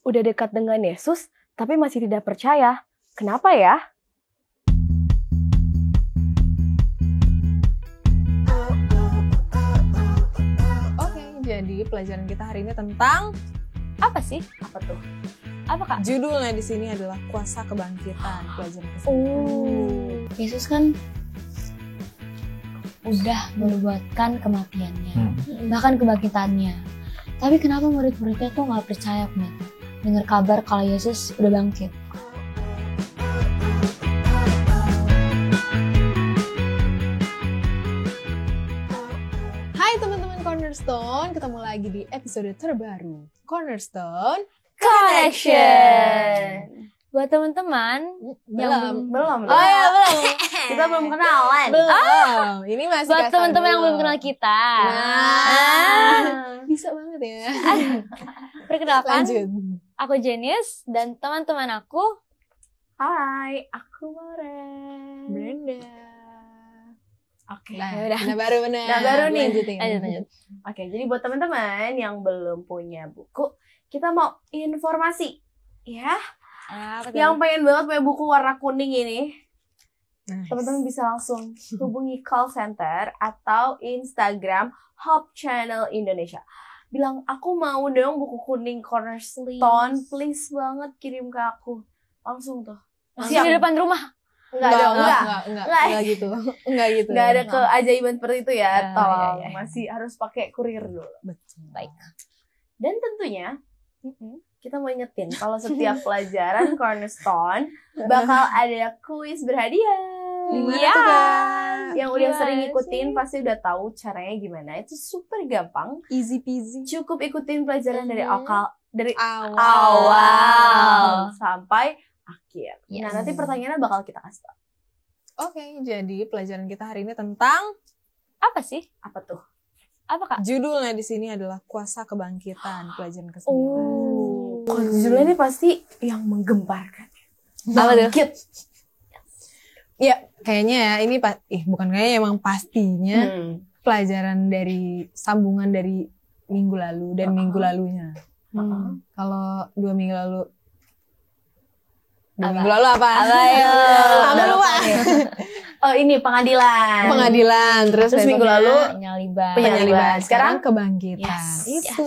udah dekat dengan Yesus, tapi masih tidak percaya. Kenapa ya? Oke, jadi pelajaran kita hari ini tentang Apa sih? Apa tuh? Apa Kak? judulnya di sini adalah kuasa kebangkitan. Pelajaran kesini. Yesus kan udah menubuatkan kematiannya, bahkan kebangkitannya. Tapi kenapa murid-muridnya tuh nggak percaya dengar kabar kalau Yesus udah bangkit? Hai teman-teman Cornerstone, ketemu lagi di episode terbaru Cornerstone Connection. Buat teman-teman yang Belum. Oh ya, belum. Kita belum kenalan. Belum. Ini masih buat kasar teman-teman yang dulu. belum kenal kita, Bisa banget ya. perkenalkan, Lanjut. aku Jenius dan teman-teman aku. Hai, aku Maren. Brenda. Oke, Nah, yaudah. baru benar. Nah, baru nih. Lanjutin. Lanjut. Oke, jadi buat teman-teman yang belum punya buku, kita mau informasi. Ya, yang pengen banget punya buku warna kuning ini, Nice. teman-teman bisa langsung hubungi call center atau Instagram Hope Channel Indonesia. Bilang, aku mau dong buku kuning Cornerstone, please banget kirim ke aku. Langsung tuh. Masih di depan rumah. Enggak gitu. Enggak gitu. Nggak ada keajaiban seperti itu ya, Ya, tolong. ya, ya. Masih harus pakai kurir dulu. Betul. Baik. Dan tentunya, kita mau ingetin kalau setiap pelajaran Cornerstone bakal ada kuis berhadiah. Gimana Iya. tuh, Kak? Yang udah Gimana sering ngikutin sih? pasti udah tahu caranya gimana. Itu super gampang. Easy peasy. Cukup ikutin pelajaran dari Awal. awal sampai akhir. Yes. Nah, nanti pertanyaannya bakal kita kasih tahu. Oke, jadi pelajaran kita hari ini tentang Apa sih? Apa tuh? Apa Kak? judulnya di sini adalah kuasa kebangkitan. Pelajaran ke-9. Kalau judulnya ini pasti yang menggemparkan. Apa tuh? Bangkit. Ya, kayaknya ya ini bukan kayaknya, emang pastinya Hmm. pelajaran dari sambungan dari minggu lalu dan minggu lalunya. Kalau 2 minggu lalu. Apa? Minggu lalu apa? Apa ya? Apa lupa? Oh, ini pengadilan. Pengadilan, terus Minggu besoknya lalu Penyaliban. penyaliban. Sekarang Sekarang kebangkitan. Yes, Itu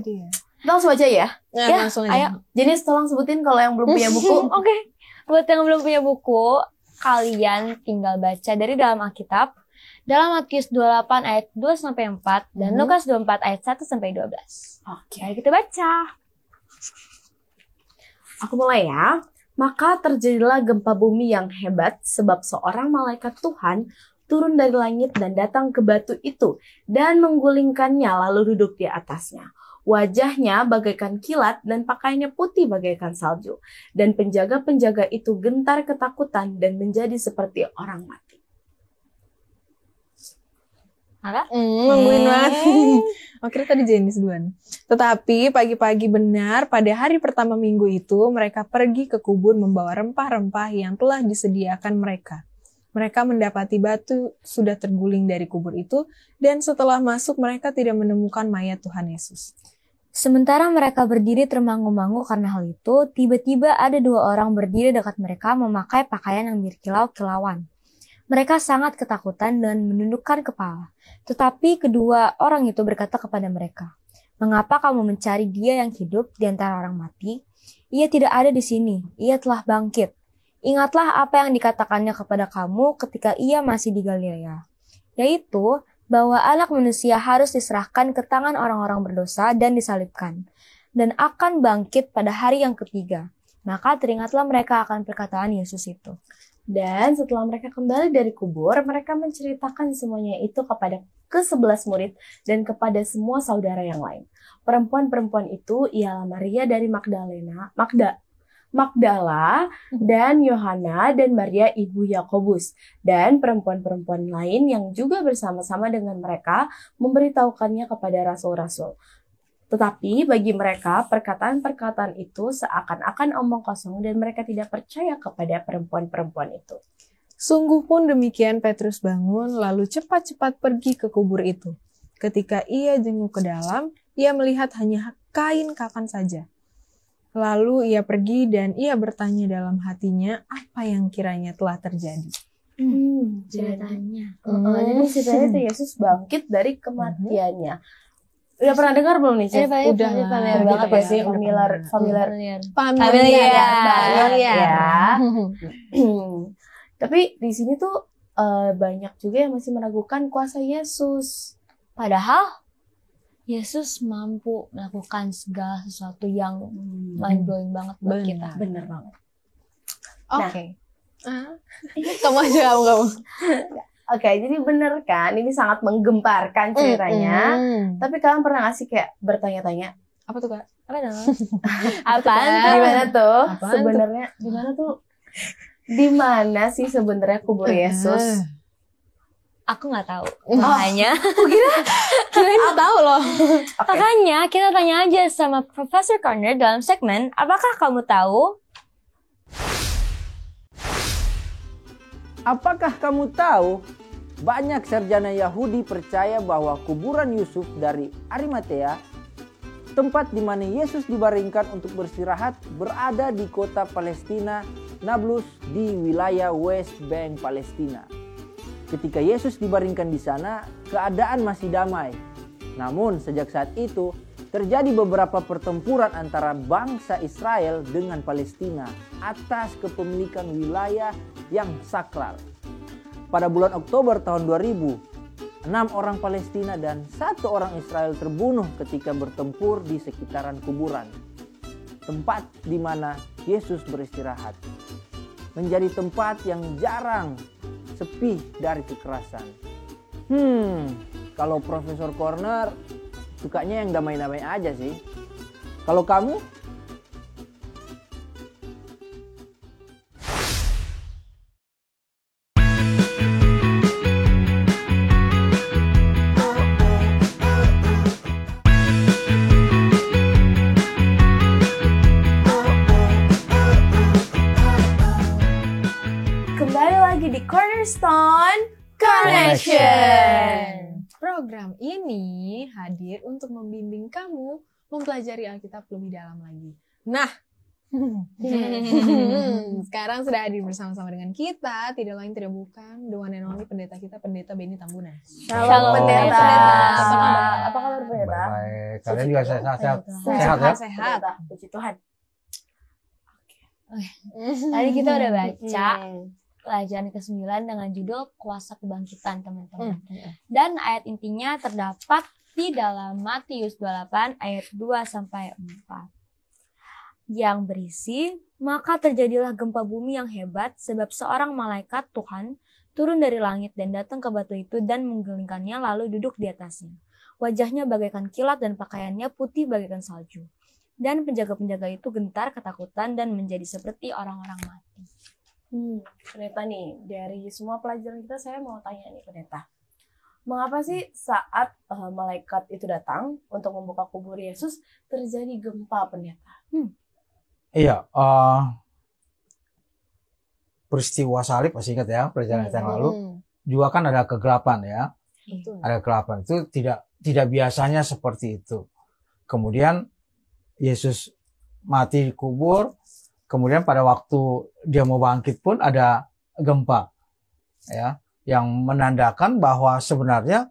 dia. kita langsung aja ya. Nah, Ya, langsung ayo. aja. Jadi tolong sebutin kalau yang belum punya buku. Oke. Buat yang belum punya buku, kalian tinggal baca dari dalam Alkitab. Dalam Matius 28 ayat 2 sampai 4 dan Lukas 24 ayat 1 sampai 12. Oke. Mari kita baca. Aku mulai ya. Maka terjadilah gempa bumi yang hebat sebab seorang malaikat Tuhan turun dari langit dan datang ke batu itu dan menggulingkannya lalu duduk di atasnya. Wajahnya bagaikan kilat dan pakaiannya putih bagaikan salju. Dan penjaga-penjaga itu gentar ketakutan dan menjadi seperti orang mati. Apa? Nungguin banget. Oke, tadi Jenis duluan. Tetapi pagi-pagi benar pada hari pertama minggu itu mereka pergi ke kubur membawa rempah-rempah yang telah disediakan mereka. Mereka mendapati batu sudah terguling dari kubur itu dan setelah masuk mereka tidak menemukan mayat Tuhan Yesus. Sementara mereka berdiri termangu-mangu karena hal itu, tiba-tiba ada 2 orang berdiri dekat mereka memakai pakaian yang berkilau-kilauan. Mereka sangat ketakutan dan menundukkan kepala. Tetapi kedua orang itu berkata kepada mereka, "Mengapa kamu mencari dia yang hidup di antara orang mati? Ia tidak ada di sini, ia telah bangkit. Ingatlah apa yang dikatakannya kepada kamu ketika ia masih di Galilea, yaitu bahwa anak manusia harus diserahkan ke tangan orang-orang berdosa dan disalibkan, dan akan bangkit pada hari yang ketiga." Maka teringatlah mereka akan perkataan Yesus itu. Dan setelah mereka kembali dari kubur, mereka menceritakan semuanya itu kepada ke-11 murid dan kepada semua saudara yang lain. Perempuan-perempuan itu ialah Maria dari Magdala dan Yohana dan Maria ibu Yakobus. Dan perempuan-perempuan lain yang juga bersama-sama dengan mereka memberitahukannya kepada rasul-rasul. Tetapi bagi mereka, perkataan-perkataan itu seakan-akan omong kosong dan mereka tidak percaya kepada perempuan-perempuan itu. Sungguh pun demikian Petrus bangun lalu cepat-cepat pergi ke kubur itu. Ketika ia jenguk ke dalam, ia melihat hanya kain kafan saja. Lalu ia pergi dan ia bertanya dalam hatinya apa yang kiranya telah terjadi. Ceritanya. Jadi ceritanya tuh Yesus bangkit dari kematiannya. Udah pernah dengar belum nih, Cif? Udah familiar lah, banget gitu ya ya. sih, Udah familiar Familiar. banget ya. Hmm. Tapi di sini tuh banyak juga yang masih meragukan kuasa Yesus. Padahal Yesus mampu melakukan segala sesuatu yang mind blowing banget buat Benar. kita. Bener banget. Oke. Kamu aja kamu. Oke, jadi bener kan, ini sangat menggemparkan ceritanya. Tapi kalian pernah gak sih kayak bertanya-tanya, Apa tuh, Kak? Apa dong? Apaan tuh? gimana tuh Apaan sebenarnya, di mana sih sebenarnya kubur Yesus? Aku nggak tahu. Makanya, Kirain mau tahu loh. Oke. makanya kita tanya aja sama Profesor Corner dalam segmen Apakah Kamu Tahu? Apakah kamu tahu banyak sarjana Yahudi percaya bahwa kuburan Yusuf dari Arimatea, tempat di mana Yesus dibaringkan untuk beristirahat, berada di kota Palestina, Nablus di wilayah West Bank Palestina. Ketika Yesus dibaringkan di sana, keadaan masih damai. Namun sejak saat itu terjadi beberapa pertempuran antara bangsa Israel dengan Palestina atas kepemilikan wilayah yang sakral. Pada bulan Oktober tahun 2000, 6 orang Palestina dan 1 orang Israel terbunuh ketika bertempur di sekitaran kuburan, tempat di mana Yesus beristirahat. Menjadi tempat yang jarang sepi dari kekerasan. Kalau Profesor Corner sukanya yang damai-damai aja sih. Kalau kamu? Kembali lagi di Cornerstone Connection. Program ini hadir untuk membimbing kamu mempelajari Alkitab lebih dalam lagi. Nah, sekarang sudah hadir bersama-sama dengan kita, tidak lain tidak bukan the one and only pendeta kita, Pendeta Benny Tambunan. Shalom pendeta. Apa kabar? Apa kabar pendeta? Baik, kalian juga sehat ya? Sehat. Pendeta, puji Tuhan. Tadi kita udah baca Hmm. pelajaran ke-9 dengan judul Kuasa Kebangkitan, teman-teman. Dan ayat intinya terdapat di dalam Matius 28 ayat 2-4. Yang berisi, maka terjadilah gempa bumi yang hebat sebab seorang malaikat Tuhan turun dari langit dan datang ke batu itu dan menggelingkannya lalu duduk di atasnya. Wajahnya bagaikan kilat dan pakaiannya putih bagaikan salju. Dan penjaga-penjaga itu gentar ketakutan dan menjadi seperti orang-orang mati. Pendeta nih, dari semua pelajaran kita saya mau tanya nih pendeta. Mengapa sih saat malaikat itu datang untuk membuka kubur Yesus terjadi gempa pendeta? Iya, peristiwa salib masih ingat ya, perjalanan yang lalu juga kan ada kegelapan ya, Betul. ada kegelapan itu tidak biasanya seperti itu. Kemudian Yesus mati di kubur, kemudian pada waktu dia mau bangkit pun ada gempa ya, yang menandakan bahwa sebenarnya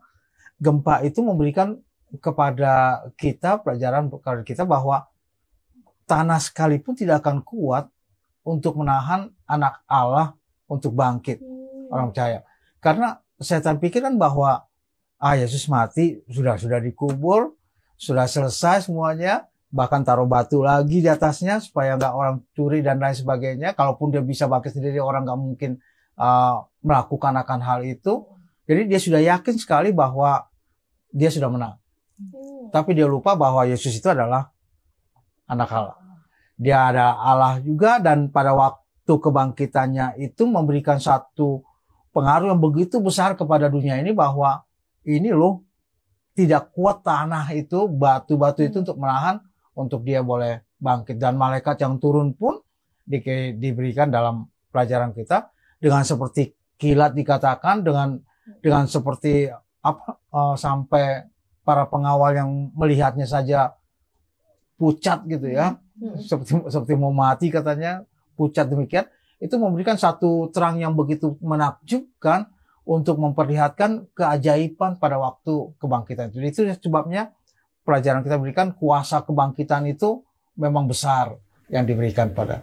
gempa itu memberikan kepada kita pelajaran kepada kita bahwa tanah sekalipun tidak akan kuat untuk menahan anak Allah untuk bangkit. Orang percaya. Karena setan pikir kan bahwa Yesus mati, sudah dikubur, sudah selesai semuanya, bahkan taruh batu lagi di atasnya supaya nggak orang curi dan lain sebagainya. Kalaupun dia bisa bangkit sendiri, orang nggak mungkin melakukan akan hal itu. Jadi dia sudah yakin sekali bahwa dia sudah menang. Tapi dia lupa bahwa Yesus itu adalah anak Allah. Dia ada Allah juga, dan pada waktu kebangkitannya itu memberikan satu pengaruh yang begitu besar kepada dunia ini bahwa ini loh tidak kuat tanah itu, batu-batu itu untuk menahan, untuk dia boleh bangkit. Dan malaikat yang turun pun diberikan dalam pelajaran kita dengan seperti kilat dikatakan, dengan seperti sampai para pengawal yang melihatnya saja pucat gitu ya, seperti mau mati katanya, pucat demikian, itu memberikan satu terang yang begitu menakjubkan untuk memperlihatkan keajaiban pada waktu kebangkitan itu. Itu sebabnya pelajaran kita berikan kuasa kebangkitan itu memang besar yang diberikan pada.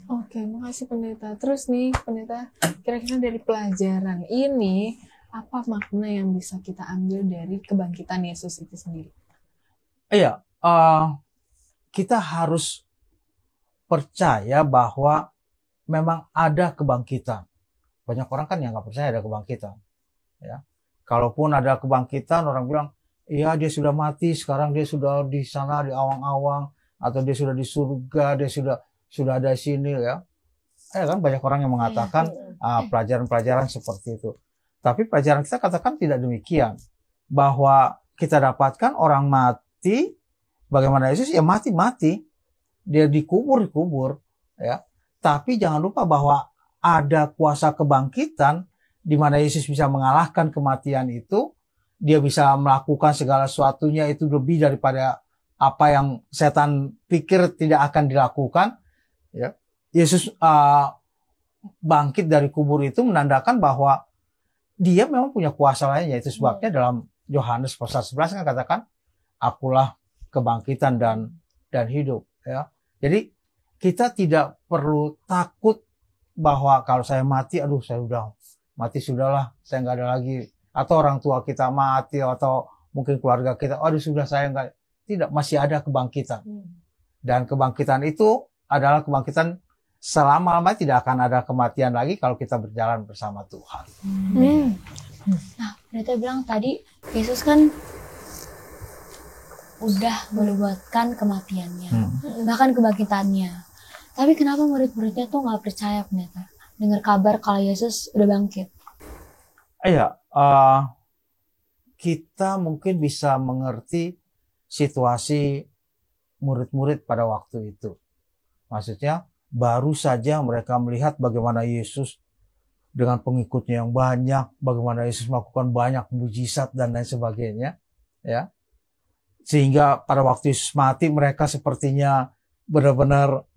Oke, makasih pendeta. Terus nih pendeta, kira-kira dari pelajaran ini apa makna yang bisa kita ambil dari kebangkitan Yesus itu sendiri? Iya, kita harus percaya bahwa memang ada kebangkitan. Banyak orang kan yang nggak percaya ada kebangkitan. Ya, kalaupun ada kebangkitan, orang bilang, iya dia sudah mati, sekarang dia sudah di sana di awang-awang, atau dia sudah di surga, dia sudah ada di sini ya. Kan banyak orang yang mengatakan pelajaran-pelajaran seperti itu. Tapi pelajaran kita katakan tidak demikian. Bahwa kita dapatkan orang mati, bagaimana Yesus ya mati. Dia dikubur ya. Tapi jangan lupa bahwa ada kuasa kebangkitan di mana Yesus bisa mengalahkan kematian itu. Dia bisa melakukan segala sesuatunya itu lebih daripada apa yang setan pikir tidak akan dilakukan. Ya. Yesus bangkit dari kubur itu menandakan bahwa dia memang punya kuasa lainnya. Itu sebabnya dalam Yohanes pasal 11 kan katakan, akulah kebangkitan dan hidup. Ya. Jadi kita tidak perlu takut bahwa kalau saya mati, aduh saya udah mati sudahlah, saya nggak ada lagi. Atau orang tua kita mati, atau mungkin keluarga kita, aduh sudah saya nggak. Tidak, masih ada kebangkitan. Dan kebangkitan itu adalah kebangkitan selama-lamanya, tidak akan ada kematian lagi kalau kita berjalan bersama Tuhan. Nah, pendeta bilang tadi Yesus kan udah menubuatkan kematiannya, bahkan kebangkitannya. Tapi kenapa murid-muridnya tuh nggak percaya, pendeta, dengar kabar kalau Yesus udah bangkit? Iya, kita mungkin bisa mengerti situasi murid-murid pada waktu itu. Maksudnya baru saja mereka melihat bagaimana Yesus dengan pengikutnya yang banyak, bagaimana Yesus melakukan banyak mujizat dan lain sebagainya, ya. Sehingga pada waktu Yesus mati mereka sepertinya benar-benar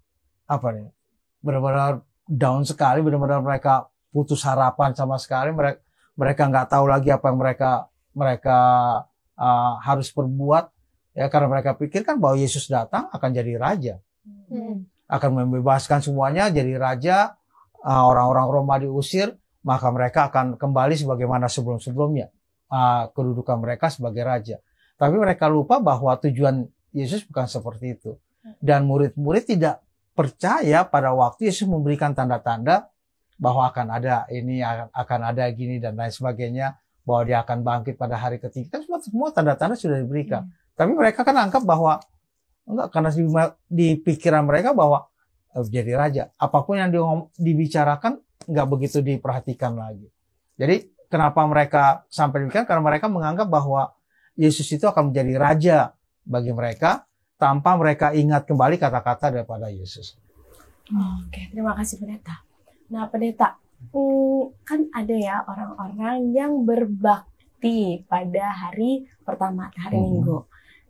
benar-benar down sekali, benar-benar mereka putus harapan sama sekali. Mereka nggak tahu lagi apa yang mereka harus perbuat. Ya, karena mereka pikirkan bahwa Yesus datang akan jadi raja. Akan membebaskan semuanya, jadi raja. Orang-orang Roma diusir, maka mereka akan kembali sebagaimana sebelum-sebelumnya. Kedudukan mereka sebagai raja. Tapi mereka lupa bahwa tujuan Yesus bukan seperti itu. Dan murid-murid tidak percaya pada waktu Yesus memberikan tanda-tanda bahwa akan ada ini, akan ada gini, dan lain sebagainya. Bahwa dia akan bangkit pada hari ketiga. Kan semua tanda-tanda sudah diberikan. Tapi mereka kan anggap bahwa enggak, karena di pikiran mereka bahwa jadi raja. Apapun yang dibicarakan enggak begitu diperhatikan lagi. Jadi kenapa mereka sampai demikian? Karena mereka menganggap bahwa Yesus itu akan menjadi raja bagi mereka tanpa mereka ingat kembali kata-kata daripada Yesus. Oke, terima kasih pendeta. Nah pendeta, kan ada ya orang-orang yang berbakti pada hari pertama, hari Minggu.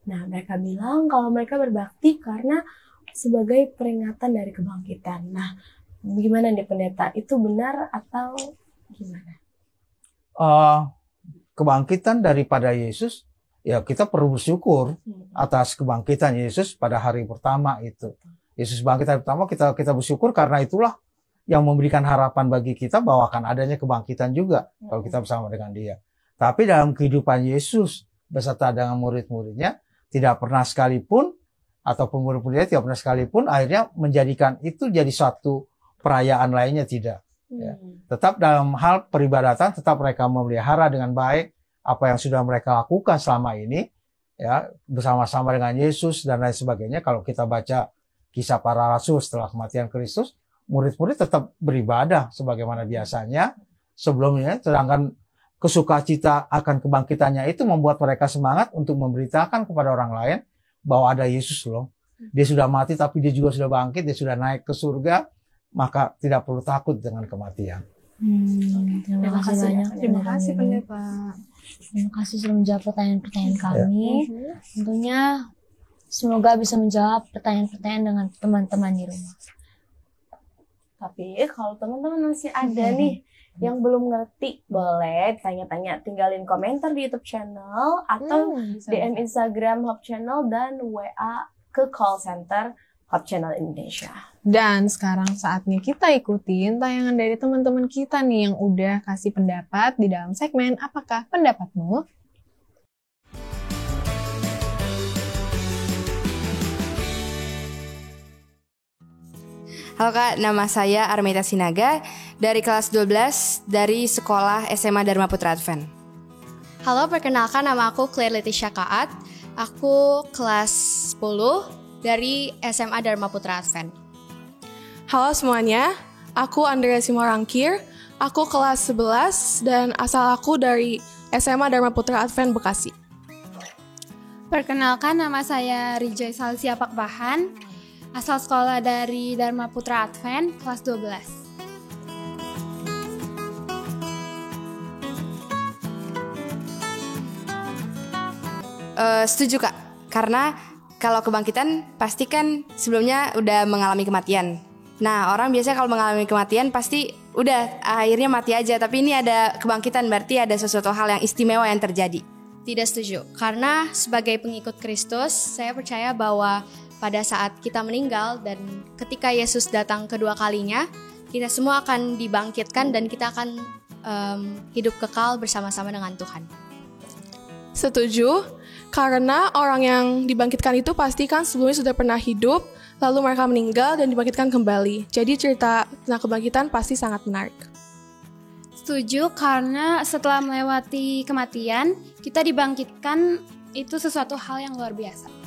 Nah, mereka bilang kalau mereka berbakti karena sebagai peringatan dari kebangkitan. Nah, gimana nih pendeta? Itu benar atau gimana? Kebangkitan daripada Yesus, ya kita perlu bersyukur atas kebangkitan Yesus pada hari pertama itu. Yesus bangkit hari pertama, kita bersyukur karena itulah yang memberikan harapan bagi kita bahwa akan adanya kebangkitan juga kalau kita bersama dengan Dia. Tapi dalam kehidupan Yesus beserta dengan murid-muridnya, tidak pernah sekalipun, ataupun murid-muridnya tidak pernah sekalipun akhirnya menjadikan itu jadi suatu perayaan lainnya, tidak. Ya. Tetap dalam hal peribadatan, tetap mereka memelihara dengan baik apa yang sudah mereka lakukan selama ini, ya, bersama-sama dengan Yesus dan lain sebagainya. Kalau kita baca kisah para rasul setelah kematian Kristus, murid-murid tetap beribadah sebagaimana biasanya sebelumnya, sedangkan kesukacita akan kebangkitannya itu membuat mereka semangat untuk memberitakan kepada orang lain bahwa ada Yesus loh. Dia sudah mati tapi dia juga sudah bangkit, dia sudah naik ke surga, maka tidak perlu takut dengan kematian. Terima kasih banyak. Terima kasih pendeta. Terima kasih sudah menjawab pertanyaan-pertanyaan kami. Tentunya Semoga bisa menjawab pertanyaan-pertanyaan dengan teman-teman di rumah. Tapi kalau teman-teman masih ada nih yang belum ngerti, boleh tanya-tanya, tinggalin komentar di YouTube channel atau Bisa. DM Instagram Hope Channel dan WA ke call center Hope Channel Indonesia. Dan sekarang saatnya kita ikutin tayangan dari teman-teman kita nih yang udah kasih pendapat di dalam segmen Apakah Pendapatmu? Halo Kak, nama saya Armita Sinaga dari kelas 12 dari Sekolah SMA Dharma Putra Advent. Halo, perkenalkan nama aku Claire Leticia Kaat. Aku kelas 10 dari SMA Dharma Putra Advent. Halo semuanya, aku Andrea Simorangkir, aku kelas 11 dan asal aku dari SMA Dharma Putra Advent Bekasi. Perkenalkan, nama saya Rijai Salsia Pakpahan, asal sekolah dari Dharma Putra Advent, kelas 12. Setuju Kak, karena kalau kebangkitan pasti kan sebelumnya udah mengalami kematian. Nah, orang biasanya kalau mengalami kematian pasti udah akhirnya mati aja, tapi ini ada kebangkitan, berarti ada sesuatu hal yang istimewa yang terjadi. Tidak setuju, karena sebagai pengikut Kristus, saya percaya bahwa pada saat kita meninggal dan ketika Yesus datang kedua kalinya, kita semua akan dibangkitkan dan kita akan hidup kekal bersama-sama dengan Tuhan. Setuju, karena orang yang dibangkitkan itu pasti kan sebelumnya sudah pernah hidup, lalu mereka meninggal dan dibangkitkan kembali. Jadi cerita tentang kebangkitan pasti sangat menarik. Setuju, karena setelah melewati kematian, kita dibangkitkan, itu sesuatu hal yang luar biasa.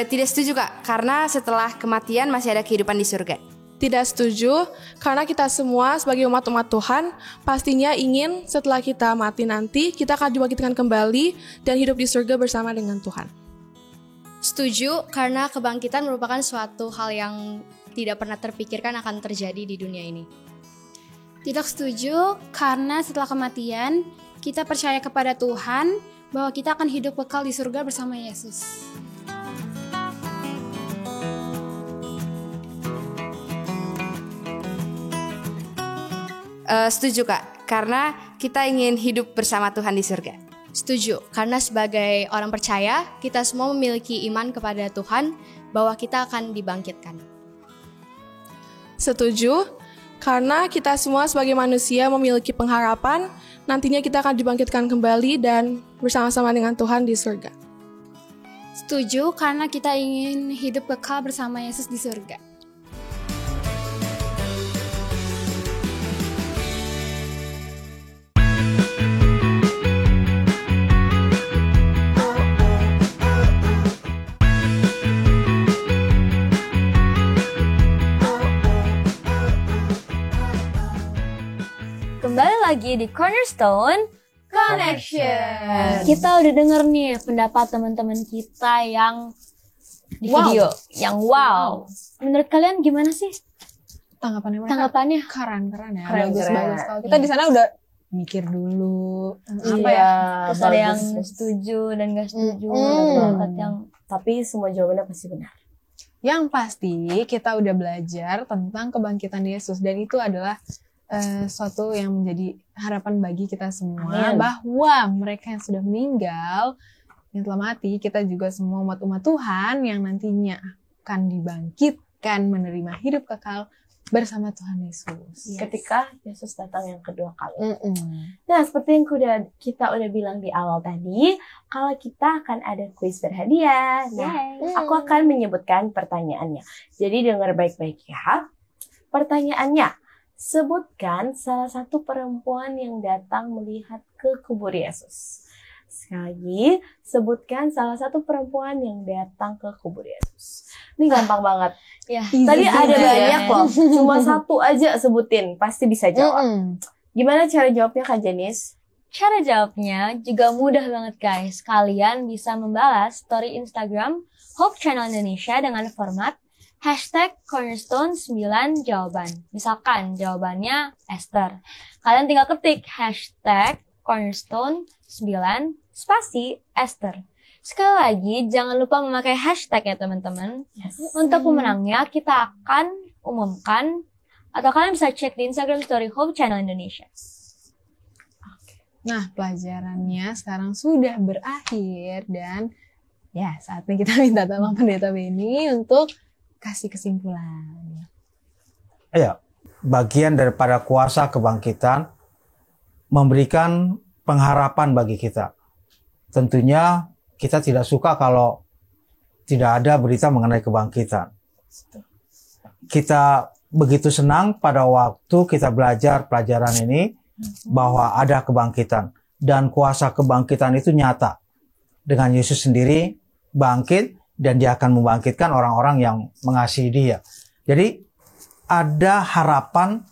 Tidak setuju Kak, karena setelah kematian masih ada kehidupan di surga. Tidak setuju, karena kita semua sebagai umat-umat Tuhan pastinya ingin setelah kita mati nanti, kita akan dibangkitkan kembali dan hidup di surga bersama dengan Tuhan. Setuju, karena kebangkitan merupakan suatu hal yang tidak pernah terpikirkan akan terjadi di dunia ini. Tidak setuju, karena setelah kematian, kita percaya kepada Tuhan bahwa kita akan hidup kekal di surga bersama Yesus. Setuju Kak, karena kita ingin hidup bersama Tuhan di surga. Setuju, karena sebagai orang percaya, kita semua memiliki iman kepada Tuhan bahwa kita akan dibangkitkan. Setuju, karena kita semua sebagai manusia memiliki pengharapan, nantinya kita akan dibangkitkan kembali dan bersama-sama dengan Tuhan di surga. Setuju, karena kita ingin hidup kekal bersama Yesus di surga. Kembali lagi di Cornerstone Connection. Kita udah denger nih pendapat teman-teman kita yang di video, yang wow. Menurut kalian gimana sih Tanggapannya mereka tanggapannya? keren ya. Keren. Bagus. Kalau kita di sana udah mikir dulu. Apa Iya, ya? Terus ada yang bagus. setuju dan gak setuju, Mm-mm. ada pendapat yang Tapi semua jawabannya pasti benar. Yang pasti kita udah belajar tentang kebangkitan Yesus dan itu adalah suatu yang menjadi harapan bagi kita semua. Amin. Bahwa mereka yang sudah meninggal, yang telah mati, kita juga semua umat-umat Tuhan yang nantinya akan dibangkitkan menerima hidup kekal bersama Tuhan Yesus. Ketika Yesus datang yang kedua kali. Mm-mm. Nah, seperti yang kita udah bilang di awal tadi, kalau kita akan ada kuis berhadiah. Nah, aku akan menyebutkan pertanyaannya. Jadi dengar baik-baik ya. Pertanyaannya, sebutkan salah satu perempuan yang datang melihat ke kubur Yesus. Sekali lagi, sebutkan salah satu perempuan yang datang ke kubur Yesus. Ini gampang banget. ya. Tadi ada ya. banyak loh. Cuma satu aja sebutin, pasti bisa jawab. Gimana cara jawabnya Kak Jenis? Cara jawabnya juga mudah banget guys. Kalian bisa membalas story Instagram Hope Channel Indonesia dengan format #Cornerstone 9 jawaban. Misalkan jawabannya Esther. Kalian tinggal ketik #Cornerstone 9 spasi Esther. Sekali lagi, jangan lupa memakai hashtag ya teman-teman. Untuk pemenangnya, kita akan umumkan, atau kalian bisa cek di Instagram Story Hope Channel Indonesia. Nah, pelajarannya sekarang sudah berakhir dan ya saatnya kita minta tolong Pendeta Benny untuk kasih kesimpulan. Ya, bagian daripada kuasa kebangkitan memberikan pengharapan bagi kita. Tentunya kita tidak suka kalau tidak ada berita mengenai kebangkitan. Kita begitu senang pada waktu kita belajar pelajaran ini bahwa ada kebangkitan. Dan kuasa kebangkitan itu nyata. Dengan Yesus sendiri bangkit dan dia akan membangkitkan orang-orang yang mengasihi dia. Jadi ada harapan,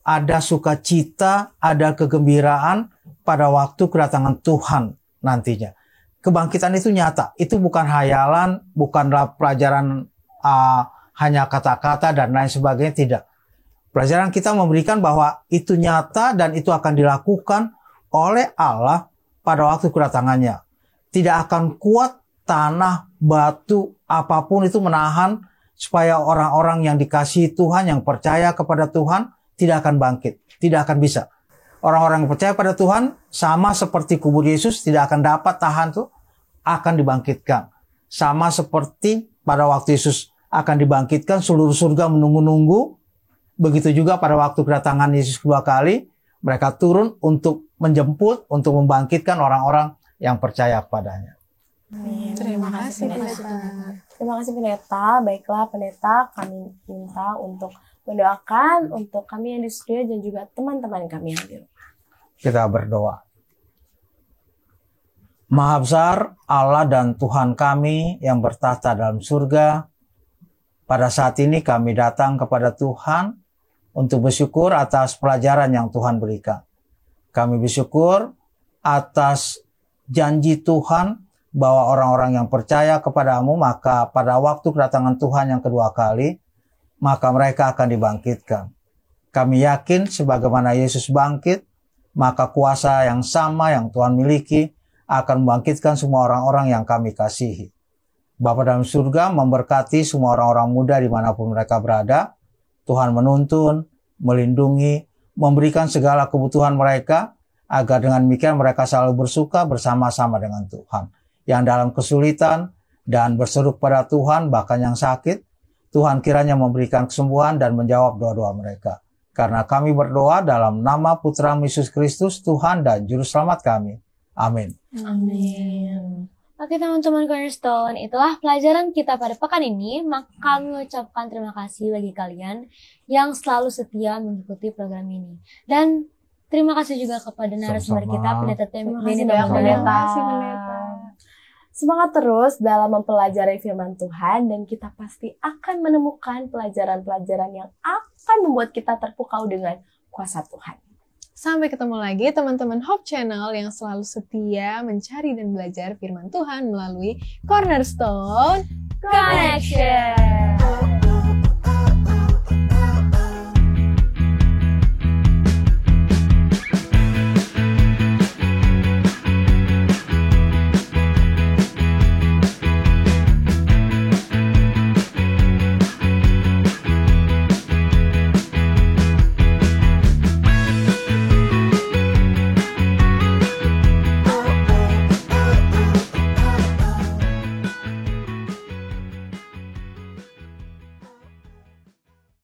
ada sukacita, ada kegembiraan pada waktu kedatangan Tuhan nantinya. Kebangkitan itu nyata, itu bukan hayalan, bukanlah pelajaran hanya kata-kata dan lain sebagainya, tidak. Pelajaran kita memberikan bahwa itu nyata dan itu akan dilakukan oleh Allah pada waktu kedatangannya. Tidak akan kuat tanah, batu, apapun itu menahan supaya orang-orang yang dikasihi Tuhan, yang percaya kepada Tuhan, tidak akan bangkit, tidak akan bisa. Orang-orang yang percaya pada Tuhan sama seperti kubur Yesus tidak akan dapat tahan tuh, akan dibangkitkan. Sama seperti pada waktu Yesus akan dibangkitkan, seluruh surga menunggu-nunggu. Begitu juga pada waktu kedatangan Yesus kedua kali, mereka turun untuk menjemput, untuk membangkitkan orang-orang yang percaya padanya. Terima kasih, Pendeta. Terima kasih Pendeta. Baiklah Pendeta, kami minta untuk mendoakan untuk kami yang di studio dan juga teman-teman kami yang di rumah. Kita berdoa. Maha besar Allah dan Tuhan kami yang bertahta dalam surga, pada saat ini kami datang kepada Tuhan untuk bersyukur atas pelajaran yang Tuhan berikan. Kami bersyukur atas janji Tuhan bahwa orang-orang yang percaya kepadamu, maka pada waktu kedatangan Tuhan yang kedua kali, maka mereka akan dibangkitkan. Kami yakin sebagaimana Yesus bangkit, maka kuasa yang sama yang Tuhan miliki akan membangkitkan semua orang-orang yang kami kasihi. Bapa dalam surga memberkati semua orang-orang muda dimanapun mereka berada. Tuhan menuntun, melindungi, memberikan segala kebutuhan mereka, agar dengan demikian mereka selalu bersuka bersama-sama dengan Tuhan. Yang dalam kesulitan dan berseru pada Tuhan, bahkan yang sakit, Tuhan kiranya memberikan kesembuhan dan menjawab doa-doa mereka. Karena kami berdoa dalam nama Putra Yesus Kristus, Tuhan dan Juru Selamat kami. Amin. Amin. Oke teman-teman Cornerstone, itulah pelajaran kita pada pekan ini. Maka kami mengucapkan terima kasih bagi kalian yang selalu setia mengikuti program ini. Dan terima kasih juga kepada narasumber kita, Pendeta Benny dan Pendeta. Semangat terus dalam mempelajari firman Tuhan dan kita pasti akan menemukan pelajaran-pelajaran yang akan membuat kita terpukau dengan kuasa Tuhan. Sampai ketemu lagi teman-teman Hope Channel yang selalu setia mencari dan belajar firman Tuhan melalui Cornerstone Connection.